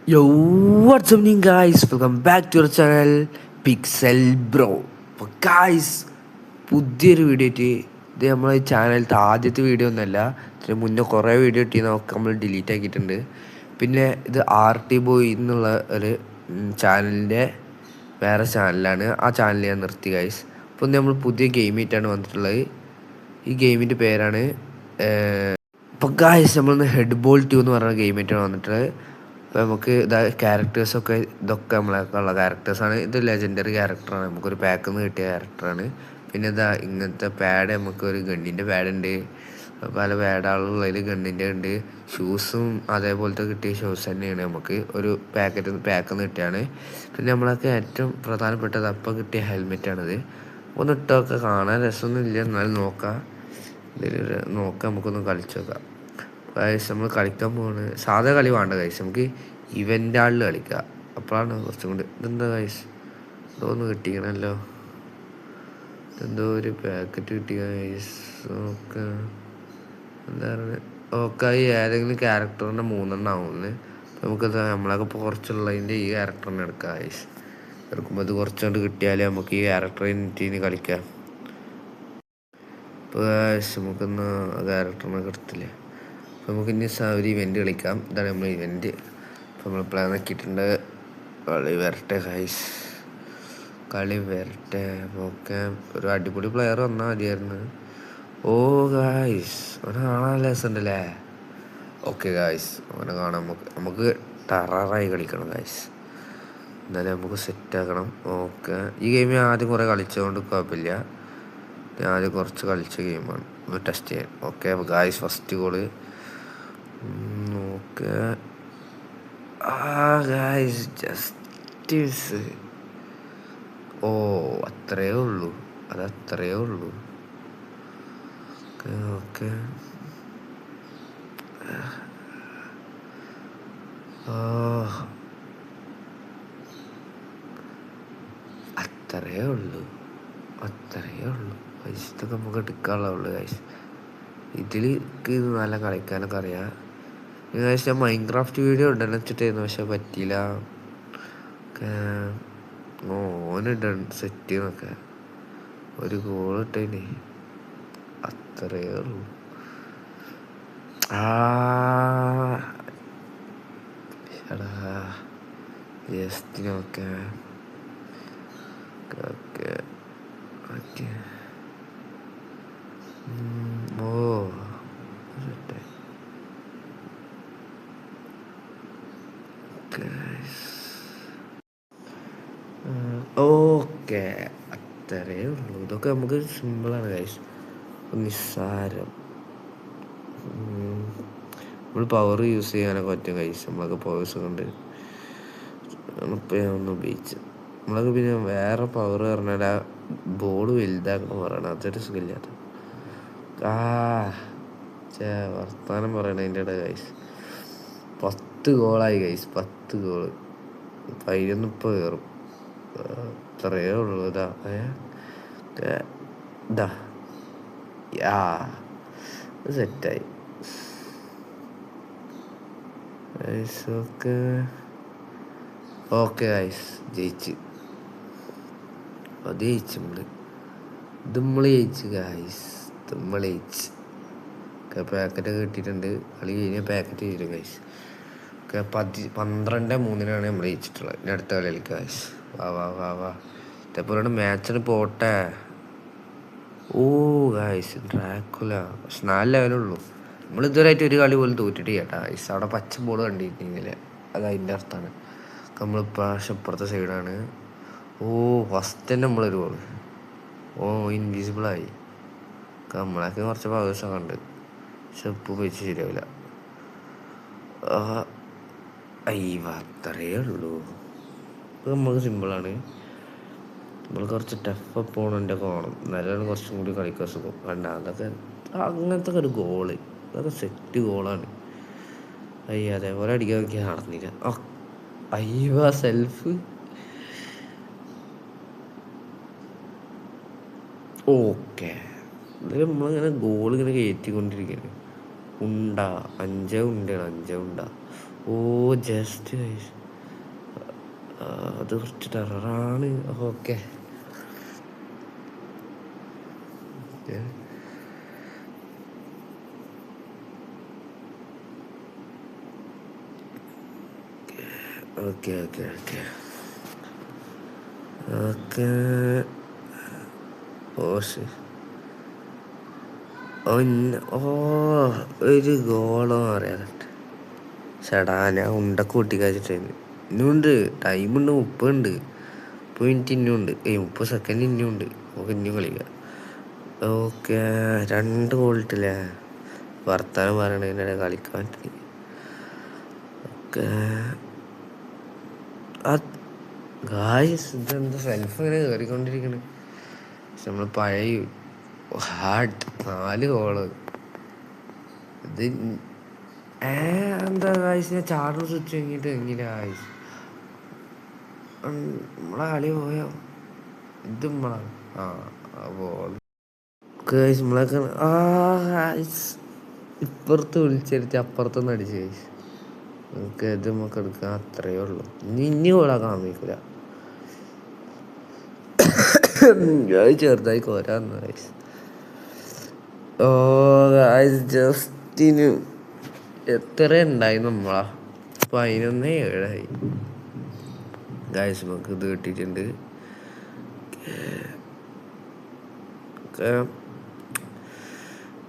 Yo, what's happening, guys? Welcome back to our channel Pixel Bro. അപ്പോൾ guys പുതിയൊരു video ഇട്ട് ഇത് നമ്മളെ ചാനലിലത്തെ ആദ്യത്തെ വീഡിയോ ഒന്നുമല്ല. ഇതിന് മുന്നേ കുറേ വീഡിയോ ഇട്ടിന്നൊക്കെ നമ്മൾ ഡിലീറ്റ് ആക്കിയിട്ടുണ്ട്. പിന്നെ ഇത് RT ബോയ് എന്നുള്ള ഒരു ചാനലിൻ്റെ വേറെ ചാനലാണ്. ആ ചാനൽ ഞാൻ നിർത്തി ഗായ്സ്. അപ്പോൾ നമ്മൾ പുതിയ ഗെയിം ആയിട്ടാണ് വന്നിട്ടുള്ളത്. ഈ ഗെയിമിൻ്റെ പേരാണ് ഇപ്പോൾ ഗായ്സ് നമ്മളിന്ന് ഹെഡ് ബോൾ 2 എന്ന് പറഞ്ഞ ഗെയിം ആയിട്ടാണ് വന്നിട്ടുള്ളത്. അപ്പോൾ നമുക്ക് ക്യാരക്ടേഴ്സൊക്കെ ഇതൊക്കെ നമ്മളൊക്കെ ഉള്ള ക്യാരക്ടേഴ്സാണ്. ഇത് ലെജൻഡറി ക്യാരക്ടറാണ്, നമുക്കൊരു പാക്കിൽ നിന്ന് കിട്ടിയ ക്യാരക്ടറാണ്. പിന്നെ ഇങ്ങനത്തെ പാഡ്, നമുക്കൊരു ഗണ്ണിൻ്റെ പാഡുണ്ട്, പല പാഡുകളുള്ളതിൽ ഗണ്ണിൻ്റെ ഉണ്ട്. ഷൂസും അതേപോലത്തെ കിട്ടിയ ഷൂസ് തന്നെയാണ് നമുക്ക് ഒരു പാക്കിൽ നിന്ന് കിട്ടിയാണ്. പിന്നെ നമ്മളൊക്കെ ഏറ്റവും പ്രധാനപ്പെട്ടത് അപ്പം കിട്ടിയ ഹെൽമെറ്റാണിത്. ഒന്ന് ഇട്ടൊക്കെ കാണാൻ രസമൊന്നുമില്ല, എന്നാലും നോക്കാം നമുക്കൊന്ന് കളിച്ച് നോക്കാം. ഗൈസ് നമ്മൾ കളിക്കാൻ പോകുന്നത് സാധാ കളി വേണ്ട ഗൈസ്, നമുക്ക് ഇവൻ്റ് ആളിൽ കളിക്കാം. അപ്പോഴാണ് കുറച്ചും കൂടി. ഇതെന്താ ഗൈസ്, ഇതൊന്ന് കിട്ടിക്കണമല്ലോ. ഇതെന്തോ ഒരു പാക്കറ്റ് കിട്ടിയ ഗൈസ്. ഓക്കെ, എന്താ പറയുക, ഓക്കെ. ഈ ഏതെങ്കിലും ക്യാരക്ടറിൻ്റെ 3 ആവുന്നത്. അപ്പോൾ നമുക്കത് നമ്മളൊക്കെ ഇപ്പോൾ കുറച്ചുള്ളതിൻ്റെ ഈ ക്യാരക്ടറിനെ എടുക്കാം ഗൈസ്. എടുക്കുമ്പോൾ ഇത് കുറച്ചുകൊണ്ട് കിട്ടിയാലേ നമുക്ക് ഈ ക്യാരക്ടറിന് കളിക്കാം. ഇപ്പോൾ ഗൈസ് നമുക്കൊന്ന് ക്യാരക്ടറിനൊക്കെ എടുത്തില്ലേ. അപ്പോൾ നമുക്ക് ഇനി ഒരു ഇവൻറ്റ് കളിക്കാം. ഇതാണ് നമ്മൾ ഇവൻറ്റ്. അപ്പോൾ നമ്മൾ പ്ലാൻ ആക്കിയിട്ടുണ്ട്. കളി വരട്ടെ ഗൈസ്, കളി വരട്ടെ. ഓക്കെ, ഒരു അടിപൊളി പ്ലെയർ വന്നാൽ മതിയായിരുന്നു. ഓ ഗൈസ്, അവനെ കാണാൻ രസമുണ്ടല്ലേ. ഓക്കെ ഗൈസ്, അവനെ കാണാൻ നമുക്ക് ടറാറായി കളിക്കണം ഗൈസ്. എന്നാലും നമുക്ക് സെറ്റാക്കണം. ഓക്കെ, ഈ ഗെയിം ആദ്യം കുറേ കളിച്ചതുകൊണ്ട് കുഴപ്പമില്ല. ഞാൻ ആദ്യം കുറച്ച് കളിച്ച ഗെയിമാണ്, ഒന്ന് ടെസ്റ്റ് ചെയ്യാൻ. Okay guys, first goal. Okay guys, justice. Oh, അത്രയേ ഉള്ളൂ, അതത്രയേ ഉള്ളൂ. ഓക്കെ അത്രയേ ഉള്ളൂ, അത്രയേ ഉള്ളൂ ഗൈസ്. ഇതൊക്കെ നമുക്ക് എടുക്കാനുള്ളൂ ഗൈസ്. ഇതിൽ നല്ല കളിക്കാനൊക്കെ അറിയാം ഗൈസ്. ഞാൻ മൈൻക്രാഫ്റ്റ് വീഡിയോ ഉണ്ടെന്ന് വെച്ചിട്ടായിരുന്നു, പക്ഷെ പറ്റിയില്ല. ഓനിട സെറ്റ് ചെയ്യുന്നൊക്കെ ഒരു ഗോൾ ഇട്ടേനെ, അത്രയേ ഉള്ളൂ. എടാ ജസ്റ്റിനൊക്കെ ഓക്കെ ഓക്കെ. ഓ ഓക്കെ, അത്രയേ ഉള്ളൂ. ഇതൊക്കെ നമുക്ക് സിമ്പിളാണ് ഗൈസ്, നിസ്സാരം. നമ്മൾ പവർ യൂസ് ചെയ്യാനൊക്കെ പറ്റും ഗൈസ്. നമ്മളൊക്കെ പവേഴ്സ് കൊണ്ട് ഇപ്പോൾ ഞാൻ ഒന്ന് ഉപയോഗിച്ച്. നമ്മളൊക്കെ പിന്നെ വേറെ പവർ പറഞ്ഞാൽ ആ ബോൾ വലുതാക്കണം പറയണം, അതൊരു സുഖമില്ലാത്ത. വർത്താനം പറയണതിൻ്റെ ഇടയിൽ ഗൈസ് 10 ഗോളായി ഗൈസ്, 10 ഗോള്. 11 ഇപ്പോൾ കയറും, അത്രയേ ഉള്ളൂ. സെറ്റായി. ഓക്കെ ഓക്കെ ഗൈസ്, ജയിച്ച്. അത് ജയിച്ചു നമ്മൾ ജയിച്ച് ഗൈസ്, നമ്മൾ ജയിച്ച്. പാക്കറ്റൊക്കെ കിട്ടിയിട്ടുണ്ട്. കളി കഴിഞ്ഞാൽ പാക്കറ്റ് ചെയ്തു ഗൈസ്. 12-3 നമ്മൾ ജയിച്ചിട്ടുള്ളത്. ഇനി അടുത്ത കളി കളിക്കുക ഗൈസ്. വാ വാ വാ വാ, ഇതേപോലെ മാച്ചിന് പോട്ടെ. ഓ ഗൈസ്, ഡ്രാക്കുല. പക്ഷെ 4 ലെവലുള്ളൂ. നമ്മൾ ഇതുവരെയായിട്ട് ഒരു കളി പോലും തോറ്റിട്ട് കേട്ടാ ഗൈസ്. അവിടെ പച്ച ബോൾ കണ്ടിട്ടുണ്ടെങ്കിൽ അത് അതിൻ്റെ അർത്ഥമാണ്. നമ്മൾ ഇപ്രാവശ്യം ഇപ്പുറത്തെ സൈഡാണ്. ഓ, ഫസ്റ്റ് തന്നെ നമ്മളൊരു ഗോൾ. ഓ, ഇൻവിസിബിളായി. നമ്മളൊക്കെ കുറച്ച് പവേഴ്സൊക്കെ ഉണ്ട്, പക്ഷെ ഉപ്പ് ഉപയോഗിച്ച് ശരിയാവില്ല. അത്രയേ ഉള്ളൂ. ഇത് നമുക്ക് സിമ്പിളാണ്. നമ്മൾ കുറച്ച് ടഫ് അപ്പോണൻ്റൊക്കെ വേണം, എന്നാലാണ് കുറച്ചും കൂടി കളിക്കാൻ സുഖം. വേണ്ട അതൊക്കെ അങ്ങനത്തെ ഒരു ഗോള്, അതൊക്കെ സെറ്റ് ഗോളാണ്. അതേപോലെ അടിക്കാൻ നോക്കിയാൽ നടന്നില്ല. സെൽഫ്. ഓക്കെ, ഇതിൽ നമ്മളിങ്ങനെ ഗോൾ ഇങ്ങനെ കയറ്റിക്കൊണ്ടിരിക്കുകയാണ്. 5 ഉണ്ടയാണ്, 5 ഉണ്ട. ഓ ജസ്റ്റ് ഗൈസ്, അത് കുറച്ച് ടെററാണ്. Okay okay okay okay okay. Oh ഒരു ഗോളോ അറിയാതെ ചേടാ, ഞാൻ ഉണ്ടൊക്കെ കൂട്ടിക്കാച്ചിട്ടുണ്ട്. ഇനിയുണ്ട് ടൈമുണ്ട്, 30 മിനിറ്റ് ഇനിയുണ്ട്. 30 സെക്കൻഡ് ഇനിയുണ്ട്. നമുക്ക് ഇനിയും കളിക്കാം. ഓക്കെ 2 ഗോളിട്ടില്ലേ, വർത്താനം പറയണതിനിടെ കളിക്കാൻ പറ്റില്ല. ഓക്കെ ഗായ്സ്, ഇതെന്താ സെൽഫ് ഇങ്ങനെ കയറിക്കൊണ്ടിരിക്കണ്. പക്ഷെ നമ്മൾ പഴയ ഹാർട്ട് 4 ഗോള്. ഇത് എന്താ ഗായ്സ്, ഞാൻ ചാർജ് സ്വിച്ച് കഴിഞ്ഞിട്ട് എങ്ങനെ ഗായ്സ് നമ്മളെ കളി പോയോ? ഇത് നമ്മളാണ്. ബോൾ ഗായ്സ് നമ്മളൊക്കെ ഇപ്പുറത്ത് വിളിച്ചെടുത്ത് അപ്പുറത്തൊന്നും അടിച്ച് ഗായ്സ്. നമുക്ക് ഇത് നമുക്ക് എടുക്കാൻ അത്രയേ ഉള്ളൂ. ഇനി ഗോളാക്കാൻ സമ്മതിക്കില്ല. ചെറുതായി കോരാന്ന് ഗായ്സ്. ഓ ഗായ്സ്, ജസ്റ്റിന് എത്ര ഉണ്ടായി നമ്മളാ? 11-7 ഗായ്സ്. നമുക്ക് ഇത് കിട്ടിയിട്ടുണ്ട്.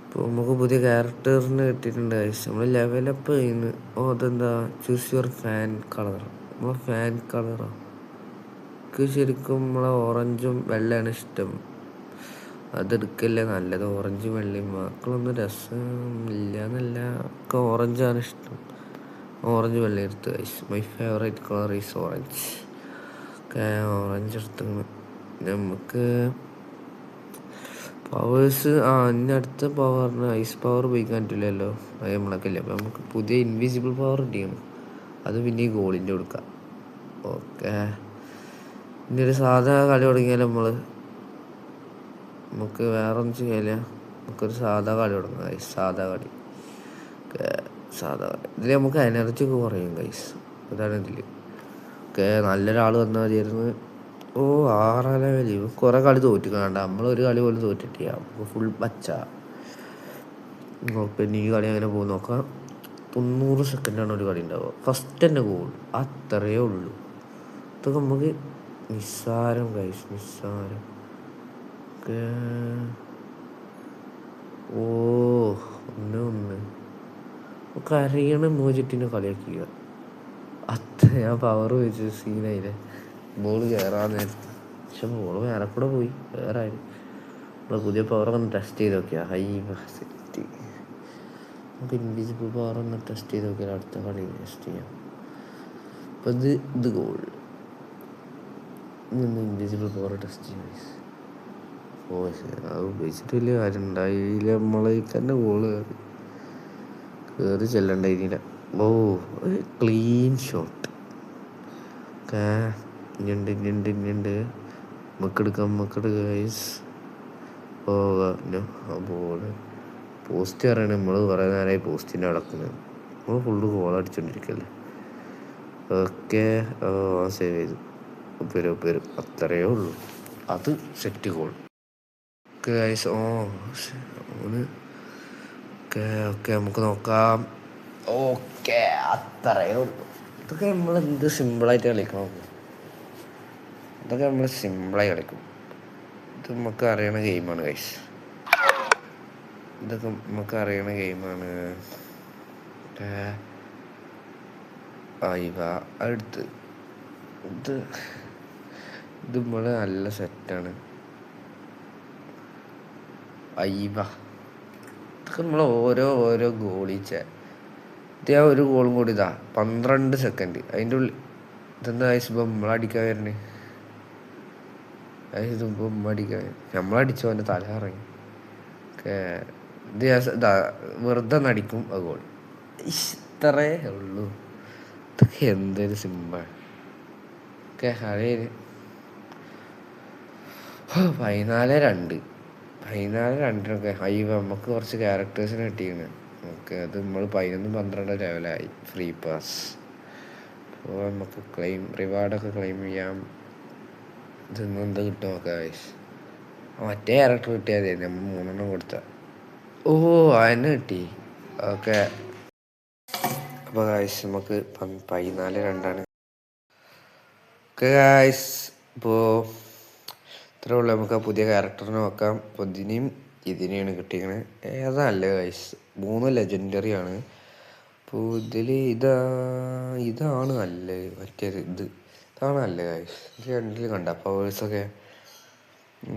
ഇപ്പോൾ നമുക്ക് പുതിയ ക്യാരക്ടേഴ്സിന് കിട്ടിയിട്ടുണ്ട് ഗായ്സ്. നമ്മൾ ലെവലപ്പ് ചെയ്യുന്നു. അതെന്താ ചൂസ് യുവർ ഫാൻ കളർ. നമ്മളെ ഫാൻ കളറോ? എനിക്ക് ശരിക്കും നമ്മളെ ഓറഞ്ചും വെള്ളയാണ് ഇഷ്ടം. അതെടുക്കല്ലേ നല്ലത്. ഓറഞ്ചും വെള്ളയും മക്കളൊന്നും രസമില്ല എന്നല്ല, ഒക്കെ ഓറഞ്ചാണ് ഇഷ്ടം. ഓറഞ്ച് വെള്ള എടുത്ത് guys. My favourite colour is orange. Okay orange എടുത്ത് നമുക്ക് പവേഴ്സ്. ഇനി അടുത്ത പവറിന് ഐസ് പവർ ഉപയോഗിക്കാൻ പറ്റില്ലല്ലോ, അത് നമ്മളൊക്കെ ഇല്ല. അപ്പം നമുക്ക് പുതിയ ഇൻവിസിബിൾ പവർ കിട്ടിയാണ്. അത് പിന്നെ ഈ ഗോളിൻ്റെ കൊടുക്കാം. ഓക്കെ ഇനി ഒരു സാധാ കളി തുടങ്ങിയാൽ നമുക്ക് വേറെ ഒന്നും ചെയ്യാല്ല. നമുക്കൊരു സാധാ കളി തുടങ്ങാം ഗൈസ്. സാധാ കളി ഇതിൽ നമുക്ക് എനർജി ഒക്കെ കുറയും ഗൈസ്. അതാണ് ഇതിൽ. ഓക്കെ നല്ലൊരാൾ വന്നാൽ മതിയായിരുന്നു. 6 ലെവല്. കുറേ കളി തോറ്റ് കാണണ്ട. നമ്മളൊരു കളി പോലും തോറ്റിട്ടില്ല. നമുക്ക് ഫുൾ പച്ച. പിന്നെ ഈ കളി അങ്ങനെ പോകും നോക്കാം. 90 സെക്കൻഡാണ് ഒരു കളി ഉണ്ടാവുക. ഫസ്റ്റ് തന്നെ ഗോൾ, അത്രയേ ഉള്ളൂ. ഇതൊക്കെ നമുക്ക് നിസ്സാരം ഗൈസ്, നിസ്സാരം. ഒന്ന് കരയണ മോചിട്ടിനെ കളിയാക്കുക. അത്ര ഞാൻ പവർ വെച്ച് സീനായില്ലേ. ബോള് കയറാൻ നേരത്ത്. പക്ഷെ ബോള് വേറെ കൂടെ പോയി. വേറെ ആരും നമ്മളെ പുതിയ പവറൊക്കെ ഒന്ന് ടെസ്റ്റ് ചെയ്ത് നോക്കിയാൽ സെറ്റ്. നമുക്ക് ഇൻവിസിബിൾ പവർ ഒന്ന് ടെസ്റ്റ് ചെയ്ത് നോക്കിയാൽ അടുത്ത കളി ടെസ്റ്റ് ചെയ്യാം. അപ്പം ഇത് ഗോൾ. ഇന്ന് ഇൻവിസിബിൾ പവർ ടെസ്റ്റ് ചെയ്യാം. അത് ഉപയോഗിച്ചിട്ട് വലിയ കാര്യം ഉണ്ടായില്ല. നമ്മളേക്ക് തന്നെ ഗോള് കയറി ചെല്ലണ്ടായിരുന്നില്ല. Clean shot. ഇനിയുണ്ട്. നമുക്കെടുക്കാം ഗൈസ്. ബോള് പോസ്റ്റ് പറയണ നമ്മൾ കുറേ നേരമായി പോസ്റ്റിൻ്റെ അടക്കുന്നത്. നമ്മൾ ഫുള്ള് ഗോൾ അടിച്ചോണ്ടിരിക്കല്ലേ. ഓക്കെ സേവ് ചെയ്തു. വരും അത്രയേ ഉള്ളൂ. അത് സെറ്റ് ഗോൾ. ഗൈസ് ഓക്കെ നമുക്ക് നോക്കാം. ഓക്കെ അത്രയേ ഉള്ളൂ. ഇതൊക്കെ നമ്മൾ എന്ത് സിമ്പിളായിട്ട് കളിക്കണം. ഇതൊക്കെ നമ്മൾ സിമ്പിളായി കളിക്കും. ഇത് നമുക്ക് അറിയണ ഗെയിമാണ് ഗൈസ്. ഇതൊക്കെ നമുക്ക് അറിയണ ഗെയിമാണ്. അടുത്ത് ഇത് നമ്മൾ നല്ല സെറ്റാണ്. ഇതൊക്കെ നമ്മൾ ഓരോ ഗോളീച്ച. ഇത് ആ ഒരു ഗോളും കൂടി 12 സെക്കൻഡ് അതിൻ്റെ ഉള്ളിൽ. ഇതെന്താ ഐസ് നമ്മളടിക്കാൻ വരണേ? ഇത് അടിക്കാൻ നമ്മളടിച്ചോ അവൻ്റെ തല ഇറങ്ങി. ഇത് വെറുതെ നടിക്കും ആ ഗോൾ. ഇത്രേ ഉള്ളൂ. ഇതൊക്കെ എന്തൊരു സിമ്പിൾ. ഓക്കെ അതേ 14-2 14-2 നമുക്ക് കുറച്ച് ക്യാരക്ടേഴ്സിനെ കിട്ടിയിരുന്നു. ഓക്കെ, അത് നമ്മൾ 11-12 ലെവലായി ഫ്രീ പാസ്. അപ്പോൾ നമുക്ക് റിവാർഡൊക്കെ ക്ലെയിം ചെയ്യാം. ഇതൊന്നും എന്താ കിട്ടും നോക്കാം ഗൈസ്. മറ്റേ ക്യാരക്ടർ കിട്ടിയാൽ മതി, നമ്മൾ 3 കൊടുത്ത. ഓ അതിന് കിട്ടി. ഓക്കെ, അപ്പോൾ ഗൈസ് നമുക്ക് 14-2 ഓക്കെ ഗൈസ്. ഇപ്പോൾ ഇത്രേ ഉള്ളൂ. നമുക്ക് ആ പുതിയ ക്യാരക്ടറിനെ നോക്കാം. അപ്പോൾ ഇതിനെയാണ് കിട്ടിയത്. ഏതാ നല്ലത് ഗൈസ്? 3 ലെജൻഡറി ആണ്. അപ്പോൾ ഇതാണ് നല്ലത്. മറ്റേത് ഇതാണ് നല്ലത് ഗൈസ്. ഇത് രണ്ടിൽ കണ്ട പവേഴ്സൊക്കെ.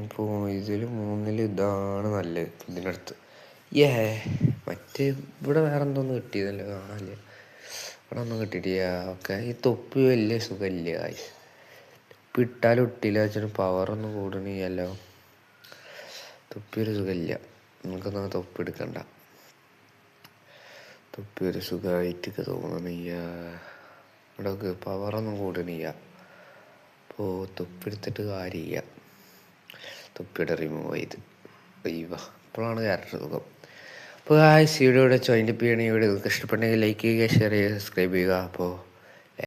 ഇപ്പോൾ 3 ഇതാണ് നല്ലത്. ഇതിനടുത്ത് മറ്റേ ഇവിടെ വേറെ എന്തോന്ന് കിട്ടിയതല്ലേ, കാണാനില്ല. ഇവിടെ ഒന്നും കിട്ടിയിട്ടില്ല. ഓക്കെ, ഈ തൊപ്പി വലിയ സുഖമില്ല ഗൈസ്. ഇട്ടാലും ഇട്ടില്ല വെച്ചിട്ട് പവറൊന്നും കൂടണില്ലല്ലോ. തൊപ്പി ഒരു സുഖമില്ല. നമുക്കൊന്നും തൊപ്പി എടുക്കണ്ട. തൊപ്പി ഒരു സുഖമായിട്ടൊക്കെ തോന്നണില്ല. ഇവിടെ പവറൊന്നും കൂടണില്ല. അപ്പോൾ തൊപ്പി എടുത്തിട്ട് കാര്യമില്ല. തൊപ്പിയുടെ റിമൂവ് ചെയ്ത് ഇപ്പോഴാണ് ക്യാരക്ടർ സുഖം. അപ്പോൾ ആ വീഡിയോ ഇവിടെ ജോയിൻ്റ് ചെയ്യണമെങ്കിൽ വീഡിയോ നിങ്ങൾക്ക് ഇഷ്ടപ്പെട്ടെങ്കിൽ ലൈക്ക് ചെയ്യുക, ഷെയർ ചെയ്യുക, സബ്സ്ക്രൈബ് ചെയ്യുക. അപ്പോൾ